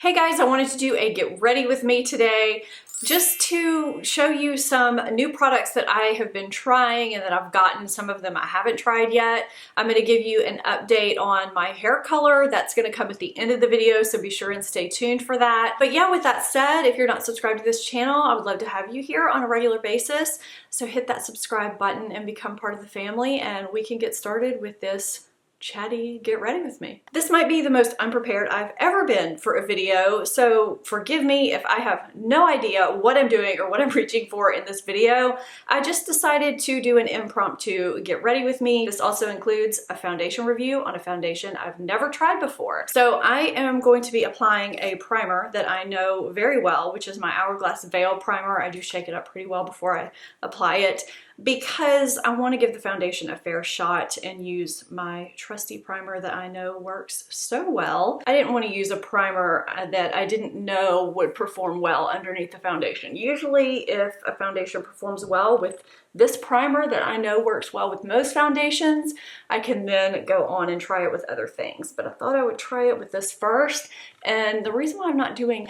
Hey guys, I wanted to do a get ready with me today just to show you some new products that I have been trying and that I've gotten. Some of them I haven't tried yet. I'm going to give you an update on my hair color. That's going to come at the end of the video, so be sure and stay tuned for that. But yeah, with that said, if you're not subscribed to this channel, I would love to have you here on a regular basis. So hit that subscribe button and become part of the family, and we can get started with this chatty get ready with me. This might be the most unprepared I've ever been for a video, so forgive me if I have no idea what I'm doing or what I'm reaching for in this video. I just decided to do an impromptu get ready with me. This also includes a foundation review on a foundation I've never tried before. So I am going to be applying a primer that I know very well, which is my Hourglass Veil Primer. I do shake it up pretty well before I apply it, because I want to give the foundation a fair shot and use my trusty primer that I know works so well. I didn't want to use a primer that I didn't know would perform well underneath the foundation. Usually if a foundation performs well with this primer that I know works well with most foundations, I can then go on and try it with other things. But I thought I would try it with this first. And the reason why I'm not doing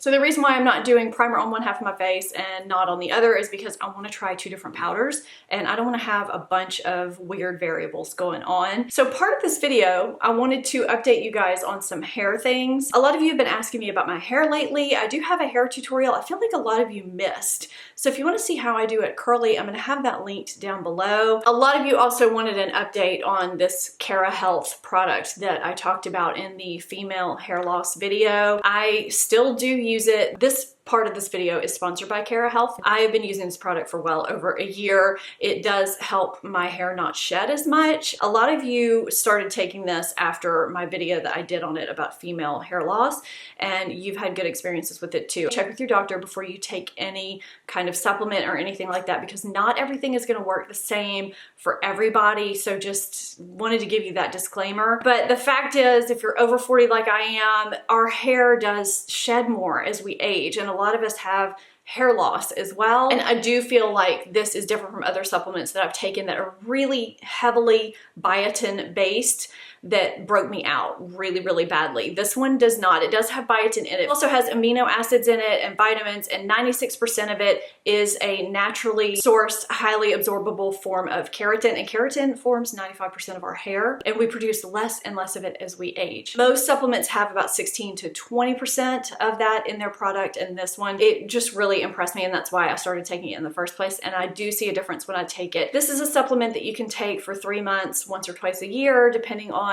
the reason why I'm not doing primer on one half of my face and not on the other is because I want to try two different powders and I don't want to have a bunch of weird variables going on. So part of this video, I wanted to update you guys on some hair things. A lot of you have been asking me about my hair lately. I do have a hair tutorial I feel like a lot of you missed. So if you want to see how I do it curly, I'm going to have that linked down below. A lot of you also wanted an update on this Cara Health product that I talked about in the female hair loss video. I still do use it. This part of this video is sponsored by Cara Health. I have been using this product for well over a year. It does help my hair not shed as much. A lot of you started taking this after my video that I did on it about female hair loss, and you've had good experiences with it too. Check with your doctor before you take any kind of supplement or anything like that, because not everything is going to work the same for everybody. So just wanted to give you that disclaimer. But the fact is, if you're over 40 like I am, our hair does shed more as we age, and a lot of us have hair loss as well. And I do feel like this is different from other supplements that I've taken that are really heavily biotin based that broke me out really badly. This one does not. It does have biotin in it. It also has amino acids in it and vitamins, and 96% of it is a naturally sourced, highly absorbable form of keratin, and keratin forms 95% of our hair, and we produce less and less of it as we age. Most supplements have about 16 to 20% of that in their product, and this one, it just really impressed me, and that's why I started taking it in the first place, and I do see a difference when I take it. This is a supplement that you can take for 3 months, once or twice a year, depending on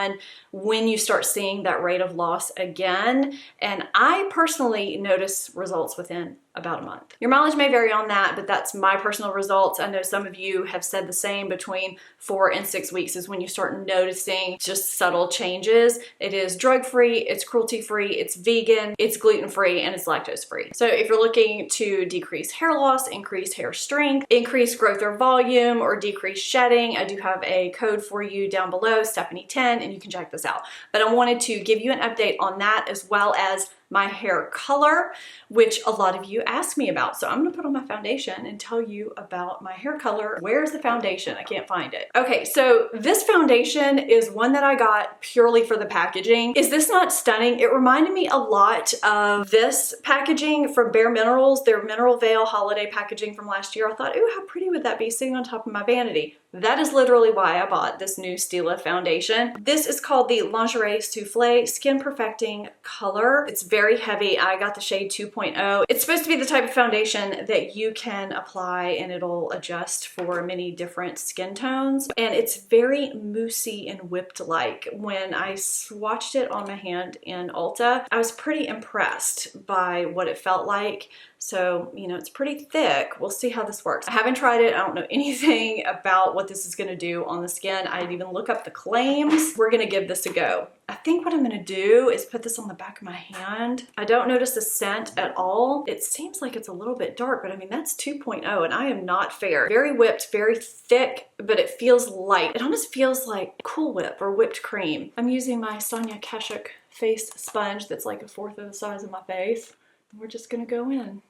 when you start seeing that rate of loss again. And I personally notice results within about a month. Your mileage may vary on that, but that's my personal results. I know some of you have said the same. Between 4 and 6 weeks is when you start noticing just subtle changes. It is drug-free, it's cruelty-free, it's vegan, it's gluten-free, and it's lactose-free. So if you're looking to decrease hair loss, increase hair strength, increase growth or volume, or decrease shedding, I do have a code for you down below, Stephanie10, and you can check this out. But I wanted to give you an update on that, as well as my hair color, which a lot of you asked me about. So I'm gonna put on my foundation and tell you about my hair color. Where's the foundation? I can't find it. Okay, so this foundation is one that I got purely for the packaging. Is this not stunning? It reminded me a lot of this packaging from Bare Minerals, their Mineral Veil holiday packaging from last year. I thought, ooh, how pretty would that be sitting on top of my vanity? That is literally why I bought this new Stila foundation. This is called the Lingerie Souffle Skin Perfecting Color. It's very heavy. I got the shade 2.0. It's supposed to be the type of foundation that you can apply and it'll adjust for many different skin tones. And it's very moussey and whipped-like. When I swatched it on my hand in Ulta, I was pretty impressed by what it felt like. So, you know, it's pretty thick. We'll see how this works. I haven't tried it. I don't know anything about what this is going to do on the skin. I didn't even look up the claims. We're going to give this a go. I think what I'm going to do is put this on the back of my hand. I don't notice the scent at all. It seems like it's a little bit dark, but I mean, that's 2.0 and I am not fair. Very whipped, very thick, but it feels light. It almost feels like Cool Whip or whipped cream. I'm using my Sonia Kashuk face sponge that's like 1/4 of the size of my face. We're just going to go in.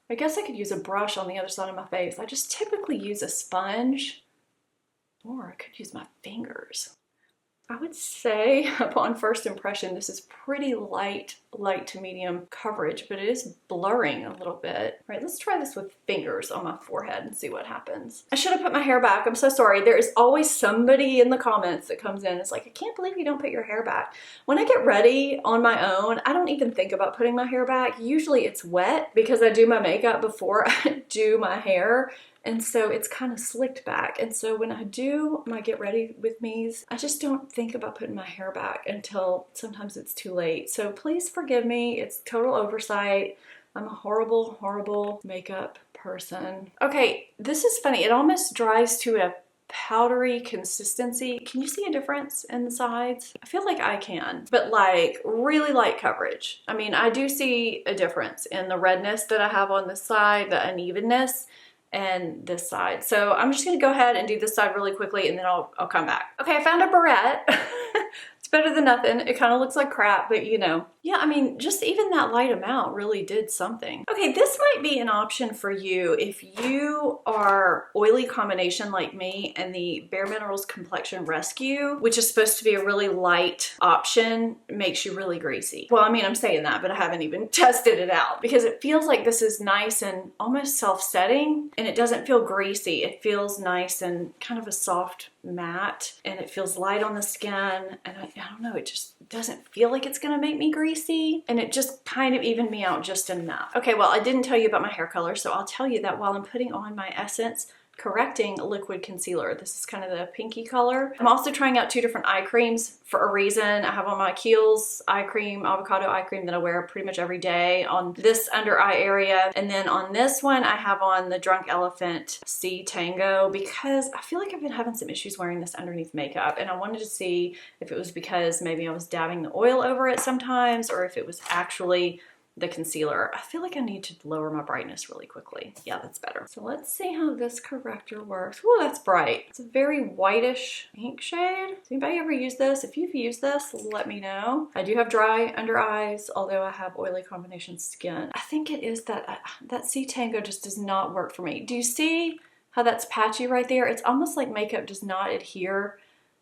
I guess I could use a brush on the other side of my face. I just typically use a sponge, or I could use my fingers. I would say upon first impression, this is pretty light to medium coverage, but it is blurring a little bit. All right, let's try this with fingers on my forehead and see what happens. I should have put my hair back. I'm so sorry. There is always somebody in the comments that comes in. It's like, I can't believe you don't put your hair back. When I get ready on my own, I don't even think about putting my hair back. Usually it's wet because I do my makeup before I do my hair. And so it's kind of slicked back. And so when I do my get ready with me's, I just don't think about putting my hair back until sometimes it's too late. So please forgive me. It's total oversight. I'm a horrible, horrible makeup person. Okay, this is funny. It almost dries to a powdery consistency. Can you see a difference in the sides? I feel like I can, but like really light coverage. I mean, I do see a difference in the redness that I have on this side, the unevenness, and this side. So I'm just gonna go ahead and do this side really quickly and then I'll come back. Okay, I found a barrette. It's better than nothing. It kind of looks like crap, but you know. Yeah, I mean, just even that light amount really did something. Okay, this might be an option for you if you are oily combination like me and the Bare Minerals Complexion Rescue, which is supposed to be a really light option, makes you really greasy. Well, I mean, I'm saying that, but I haven't even tested it out because it feels like this is nice and almost self-setting and it doesn't feel greasy. It feels nice and kind of a soft matte and it feels light on the skin and I don't know, it just doesn't feel like it's gonna make me greasy and it just kind of evened me out just enough. Okay, well, I didn't tell you about my hair color, so I'll tell you that while I'm putting on my Essence Correcting Liquid Concealer. This is kind of the pinky color. I'm also trying out 2 different eye creams for a reason. I have on my Kiehl's eye cream, avocado eye cream that I wear pretty much every day on this under eye area. And then on this one, I have on the Drunk Elephant C Tango because I feel like I've been having some issues wearing this underneath makeup. And I wanted to see if it was because maybe I was dabbing the oil over it sometimes or if it was actually the concealer. I feel like I need to lower my brightness really quickly. Yeah, that's better. So let's see how this corrector works. Ooh, that's bright. It's a very whitish pink shade. Does anybody ever use this? If you've used this, let me know. I do have dry under eyes, although I have oily combination skin. I think it is that C Tango just does not work for me. Do you see how that's patchy right there? It's almost like makeup does not adhere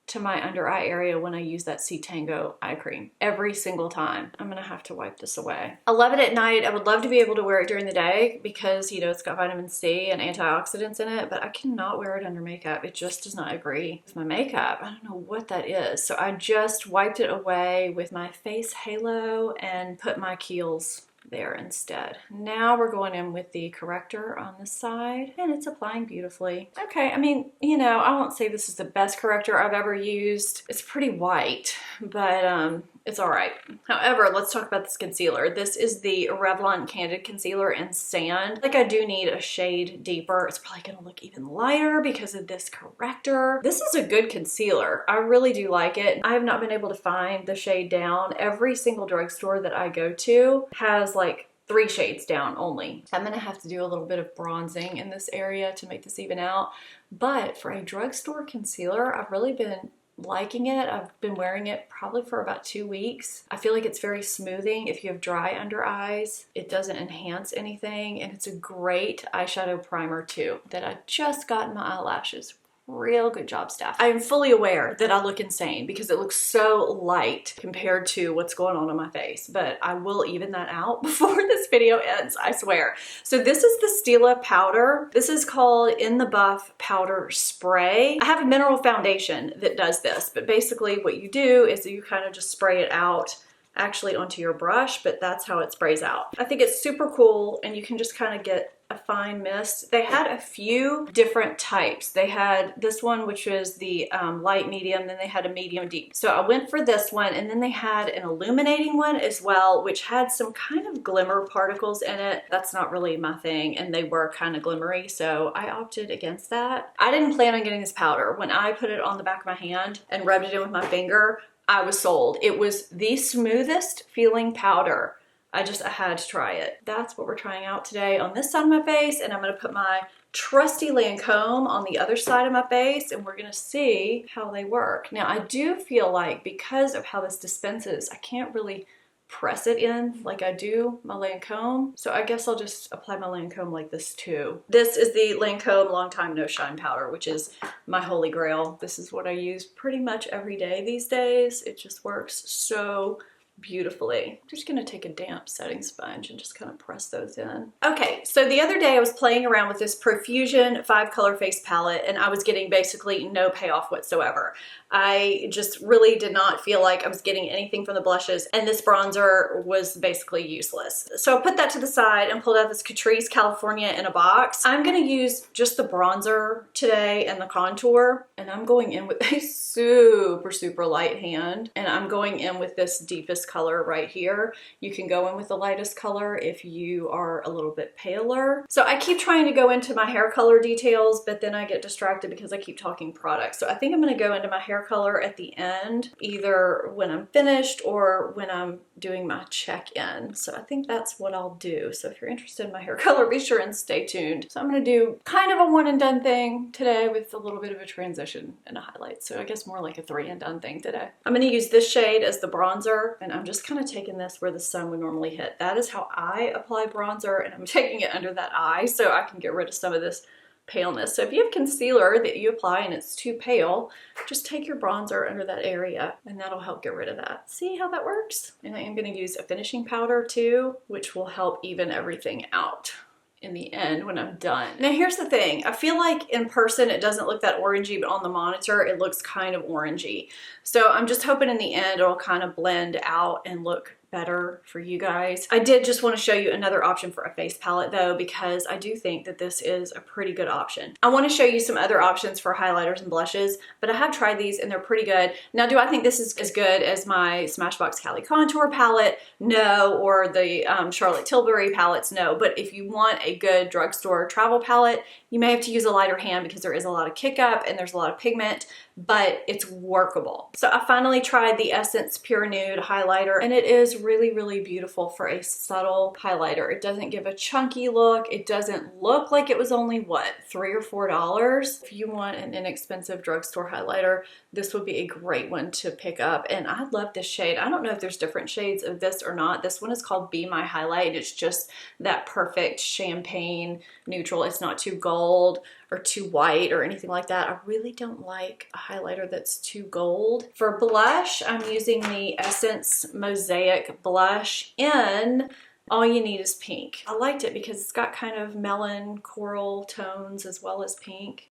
to my under eye area when I use that C Tango eye cream every single time. I'm gonna have to wipe this away. I love it at night. I would love to be able to wear it during the day because, you know, it's got vitamin C and antioxidants in it, but I cannot wear it under makeup. It just does not agree with my makeup. I don't know what that is. So I just wiped it away with my face halo and put my Kiehl's there instead. Now we're going in with the corrector on the side and it's applying beautifully. Okay, I mean, you know, I won't say this is the best corrector I've ever used. It's pretty white, but it's all right. However, let's talk about this concealer. This is the Revlon Candid Concealer in Sand. Like I do need a shade deeper. It's probably gonna look even lighter because of this corrector. This is a good concealer. I really do like it. I have not been able to find the shade down. Every single drugstore that I go to has like 3 shades down only. I'm gonna have to do a little bit of bronzing in this area to make this even out. But for a drugstore concealer, I've really been liking it. I've been wearing it probably for about 2 weeks. I feel like it's very smoothing if you have dry under eyes. It doesn't enhance anything and it's a great eyeshadow primer too that I just got in my eyelashes. Real good job, staff. I am fully aware that I look insane because it looks so light compared to what's going on my face, but I will even that out before this video ends, I swear. So this is the Stila Powder. This is called In the Buff Powder Spray. I have a mineral foundation that does this, but basically what you do is you kind of just spray it out actually onto your brush, but that's how it sprays out. I think it's super cool and you can just kind of get a fine mist. They had a few different types. They had this one, which was the light medium, then they had a medium deep. So I went for this one, and then they had an illuminating one as well, which had some kind of glimmer particles in it. That's not really my thing, and they were kind of glimmery, so I opted against that. I didn't plan on getting this powder. When I put it on the back of my hand and rubbed it in with my finger, I was sold. It was the smoothest feeling powder. I had to try it. That's what we're trying out today on this side of my face, and I'm gonna put my trusty Lancome on the other side of my face, and we're gonna see how they work. Now, I do feel like because of how this dispenses, I can't really press it in like I do my Lancome. So I guess I'll just apply my Lancome like this too. This is the Lancome Long Time No Shine powder, which is my holy grail. This is what I use pretty much every day these days. It just works so beautifully. I'm just gonna take a damp setting sponge and just kind of press those in. Okay, so the other day I was playing around with this Profusion 5-color face palette and I was getting basically no payoff whatsoever. I just really did not feel like I was getting anything from the blushes, and this bronzer was basically useless. So I put that to the side and pulled out this Catrice California in a box. I'm gonna use just the bronzer today and the contour, and I'm going in with a super light hand, and I'm going in with this deepest color right here. You can go in with the lightest color if you are a little bit paler. So I keep trying to go into my hair color details, but then I get distracted because I keep talking products. So I think I'm gonna go into my hair color at the end, either when I'm finished or when I'm doing my check-in. So I think that's what I'll do. So if you're interested in my hair color, be sure and stay tuned. So I'm gonna do kind of a one and done thing today with a little bit of a transition and a highlight. So I guess more like a 3 and done thing today. I'm gonna use this shade as the bronzer, and I'm just kind of taking this where the sun would normally hit. That is how I apply bronzer, and I'm taking it under that eye so I can get rid of some of this paleness. So if you have concealer that you apply and it's too pale, just take your bronzer under that area and that'll help get rid of that. See how that works? And I am going to use a finishing powder too, which will help even everything out in the end when I'm done. Now here's the thing, I feel like in person it doesn't look that orangey, but on the monitor it looks kind of orangey. So I'm just hoping in the end it'll kind of blend out and look better for you guys. I did just want to show you another option for a face palette though, because I do think that this is a pretty good option. I want to show you some other options for highlighters and blushes, but I have tried these and they're pretty good. Now, do I think this is as good as my Smashbox Cali Contour palette? No. Or the Charlotte Tilbury palettes? No. But if you want a good drugstore travel palette, you may have to use a lighter hand because there is a lot of kick up and there's a lot of pigment, but it's workable. So I finally tried the Essence Pure Nude highlighter, and it is really beautiful for a subtle highlighter. It doesn't give a chunky look. It doesn't look like it was only, what, $3 or $4? If you want an inexpensive drugstore highlighter, this would be a great one to pick up. And I love this shade. I don't know if there's different shades of this or not. This one is called Be My Highlight. It's just that perfect champagne neutral. It's not too gold or too white or anything like that. I really don't like a highlighter that's too gold. For blush, I'm using the Essence Mosaic blush in All You Need Is Pink. I liked it because it's got kind of melon coral tones as well as pink.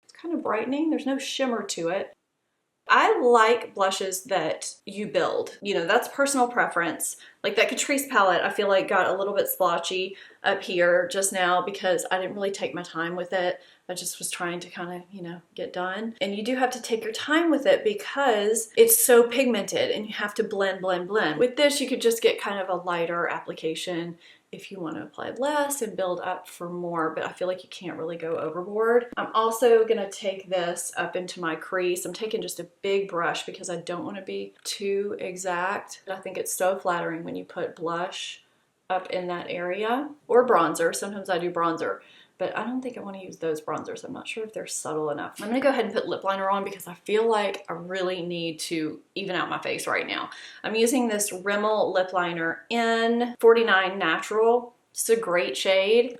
It's kind of brightening. There's no shimmer to it. I like blushes that you build. You know, that's personal preference. Like that Catrice palette, I feel like got a little bit splotchy up here just now because I didn't really take my time with it. I just was trying to kind of, you know, get done. And you do have to take your time with it because it's so pigmented and you have to blend. With this, you could just get kind of a lighter application if you want to apply less and build up for more, but I feel like you can't really go overboard. I'm also gonna take this up into my crease. I'm taking just a big brush because I don't want to be too exact. I think it's so flattering when you put blush up in that area, or bronzer. Sometimes I do bronzer, but I don't think I want to use those bronzers. I'm not sure if they're subtle enough. I'm gonna go ahead and put lip liner on because I feel like I really need to even out my face right now. I'm using this Rimmel lip liner in 49 Natural. It's a great shade.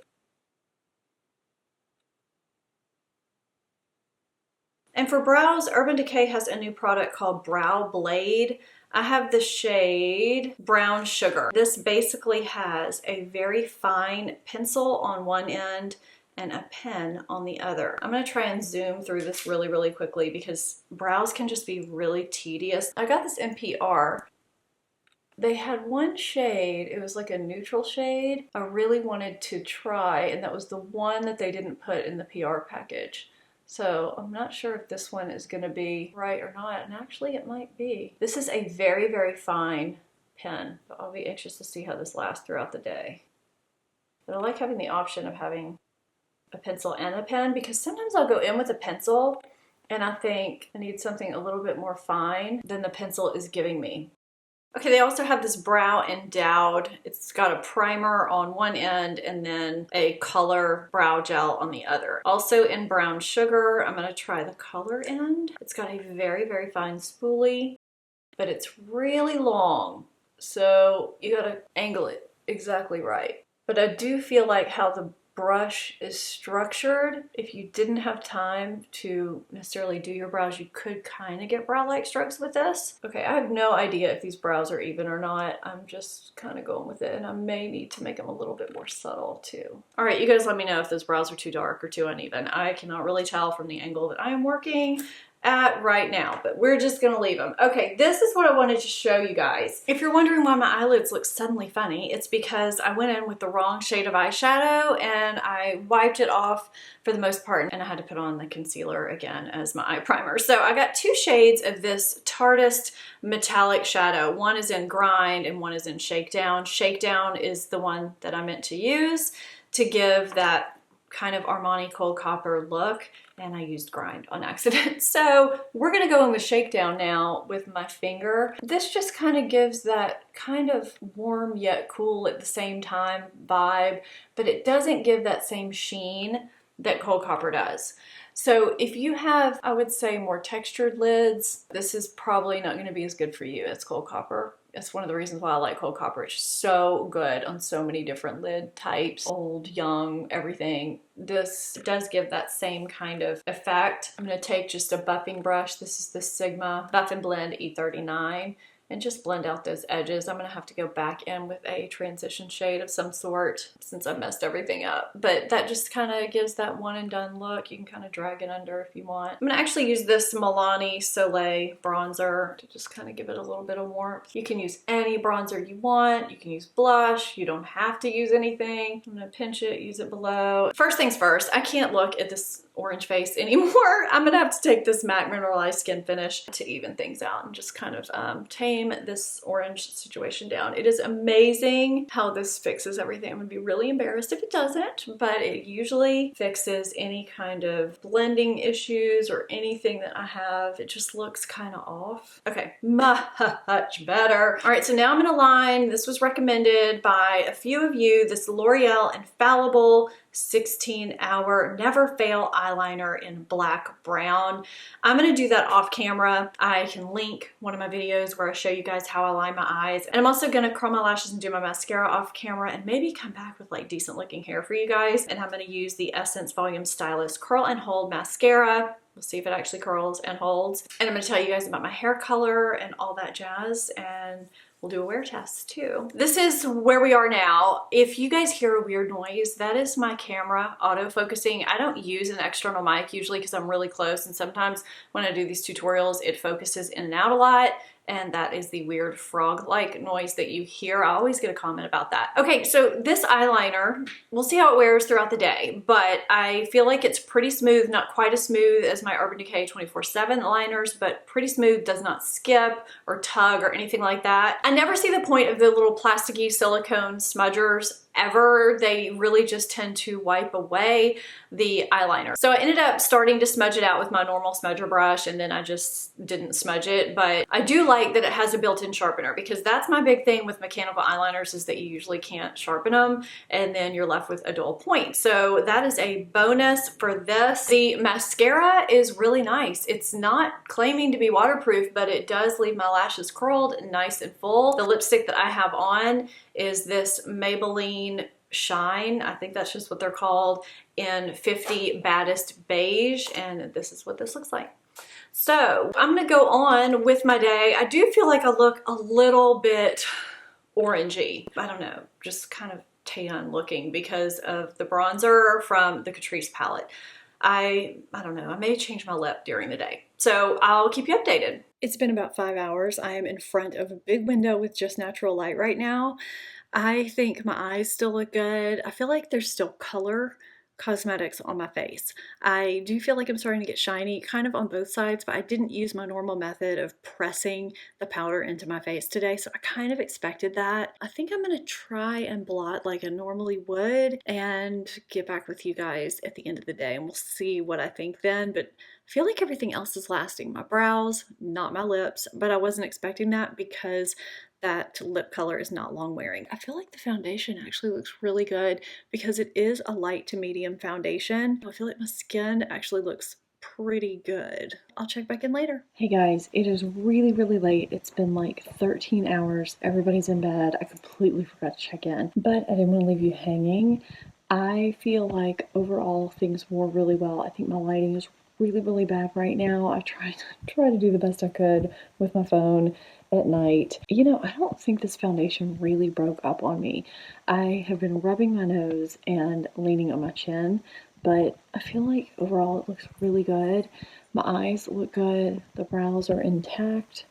And for brows, Urban Decay has a new product called Brow Blade. I have the shade Brown Sugar. This basically has a very fine pencil on one end and a pen on the other. I'm gonna try and zoom through this really quickly because brows can just be really tedious. I got this NPR. They had one shade, it was like a neutral shade, I really wanted to try, and that was the one that they didn't put in the PR package. So I'm not sure if this one is gonna be right or not, and actually it might be. This is a very fine pen, but I'll be anxious to see how this lasts throughout the day. But I like having the option of having a pencil and a pen because sometimes I'll go in with a pencil and I think I need something a little bit more fine than the pencil is giving me. Okay, they also have this Brow Endowed. It's got a primer on one end and then a color brow gel on the other. Also in Brown Sugar, I'm gonna try the color end. It's got a very fine spoolie, but it's really long. So you gotta angle it exactly right. But I do feel like how the brush is structured, if you didn't have time to necessarily do your brows, you could kind of get brow-like strokes with this. Okay, I have no idea if these brows are even or not. I'm just kind of going with it, and I may need to make them a little bit more subtle too. All right, you guys let me know if those brows are too dark or too uneven. I cannot really tell from the angle that I am working at right now, but we're just gonna leave them. Okay, this is what I wanted to show you guys. If you're wondering why my eyelids look suddenly funny, it's because I went in with the wrong shade of eyeshadow and I wiped it off for the most part, and I had to put on the concealer again as my eye primer. So I got two shades of this Tartist metallic shadow. One is in Grind and one is in Shakedown. Shakedown is the one that I meant to use to give that kind of Armani Cold Copper look, and I used Grind on accident. So we're gonna go in with Shakedown now with my finger. This just kind of gives that kind of warm yet cool at the same time vibe, but it doesn't give that same sheen that Cold Copper does. So if you have, I would say, more textured lids, this is probably not gonna be as good for you as Cold Copper. That's one of the reasons why I like Cold Copper. It's so good on so many different lid types, old, young, everything. This does give that same kind of effect. I'm gonna take just a buffing brush. This is the Sigma Buff and Blend E39. And just blend out those edges. I'm gonna have to go back in with a transition shade of some sort since I messed everything up. But that just kind of gives that one and done look. You can kind of drag it under if you want. I'm gonna actually use this Milani Soleil bronzer to just kind of give it a little bit of warmth. You can use any bronzer you want. You can use blush. You don't have to use anything. I'm gonna pinch it, use it below. First things first, I can't look at this orange face anymore. I'm gonna have to take this MAC Mineralize Skinfinish to even things out and just kind of tame this orange situation down. It is amazing how this fixes everything. I'm gonna be really embarrassed if it doesn't, but it usually fixes any kind of blending issues or anything that I have. It just looks kind of off. Okay, much better. All right, so now I'm gonna line. This was recommended by a few of you, this L'Oreal Infallible 16-hour Never Fail eyeliner in black brown. I'm gonna do that off camera. I can link one of my videos where I show you guys how I line my eyes. And I'm also gonna curl my lashes and do my mascara off camera and maybe come back with like decent looking hair for you guys. And I'm gonna use the Essence Volume Stylist Curl and Hold Mascara. We'll see if it actually curls and holds. And I'm gonna tell you guys about my hair color and all that jazz, and we'll do a wear test too. This is where we are now. If you guys hear a weird noise, that is my camera auto-focusing. I don't use an external mic usually because I'm really close, and sometimes when I do these tutorials, it focuses in and out a lot, and that is the weird frog-like noise that you hear. I always get a comment about that. Okay, so this eyeliner, we'll see how it wears throughout the day, but I feel like it's pretty smooth, not quite as smooth as my Urban Decay 24/7 liners, but pretty smooth, does not skip or tug or anything like that. I never see the point of the little plasticky silicone smudgers ever. They really just tend to wipe away the eyeliner. So I ended up starting to smudge it out with my normal smudger brush, and then I just didn't smudge it. But I do like that it has a built-in sharpener, because that's my big thing with mechanical eyeliners, is that you usually can't sharpen them and then you're left with a dull point. So that is a bonus for this. The mascara is really nice. It's not claiming to be waterproof, but it does leave my lashes curled nice and full. The lipstick that I have on is this Maybelline Shine, I think that's just what they're called, in 50 Baddest Beige, and this is what this looks like. So I'm gonna go on with my day. I do feel like I look a little bit orangey. I don't know, just kind of tan looking because of the bronzer from the Catrice palette. I don't know, I may change my lip during the day. So I'll keep you updated. It's been about 5 hours. I am in front of a big window with just natural light right now. I think my eyes still look good. I feel like there's still color cosmetics on my face. I do feel like I'm starting to get shiny kind of on both sides, but I didn't use my normal method of pressing the powder into my face today, so I kind of expected that. I think I'm gonna try and blot like I normally would and get back with you guys at the end of the day, and we'll see what I think then. But I feel like everything else is lasting. My brows, not my lips, but I wasn't expecting that because that lip color is not long wearing. I feel like the foundation actually looks really good because it is a light to medium foundation. I feel like my skin actually looks pretty good. I'll check back in later. Hey guys, it is really, really late. It's been like 13 hours. Everybody's in bed. I completely forgot to check in, but I didn't want to leave you hanging. I feel like overall things wore really well. I think my lighting is really, really bad right now. I tried to do the best I could with my phone at night. You know, I don't think this foundation really broke up on me. I have been rubbing my nose and leaning on my chin, but I feel like overall it looks really good. My eyes look good. The brows are intact.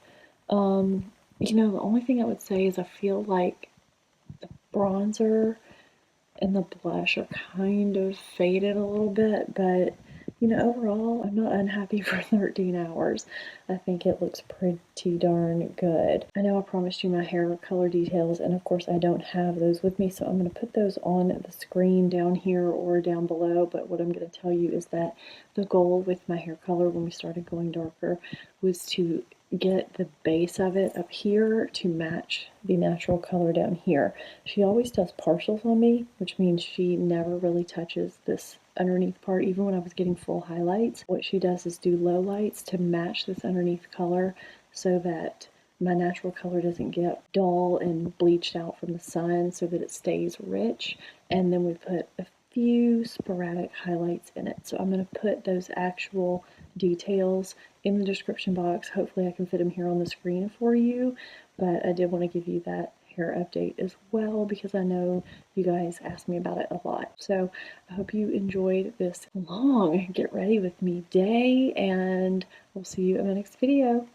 You know, the only thing I would say is I feel like the bronzer and the blush are kind of faded a little bit, but you know, overall, I'm not unhappy for 13 hours. I think it looks pretty darn good. I know I promised you my hair color details, and of course I don't have those with me, so I'm going to put those on the screen down here or down below, but what I'm going to tell you is that the goal with my hair color when we started going darker was to get the base of it up here to match the natural color down here. She always does partials on me, which means she never really touches this underneath part. Even when I was getting full highlights, what she does is do low lights to match this underneath color so that my natural color doesn't get dull and bleached out from the sun, so that it stays rich. And then we put a few sporadic highlights in it. So I'm going to put those actual details in the description box. Hopefully I can fit them here on the screen for you, but I did want to give you that hair update as well because I know you guys asked me about it a lot. So I hope you enjoyed this long get ready with me day, and we'll see you in my next video.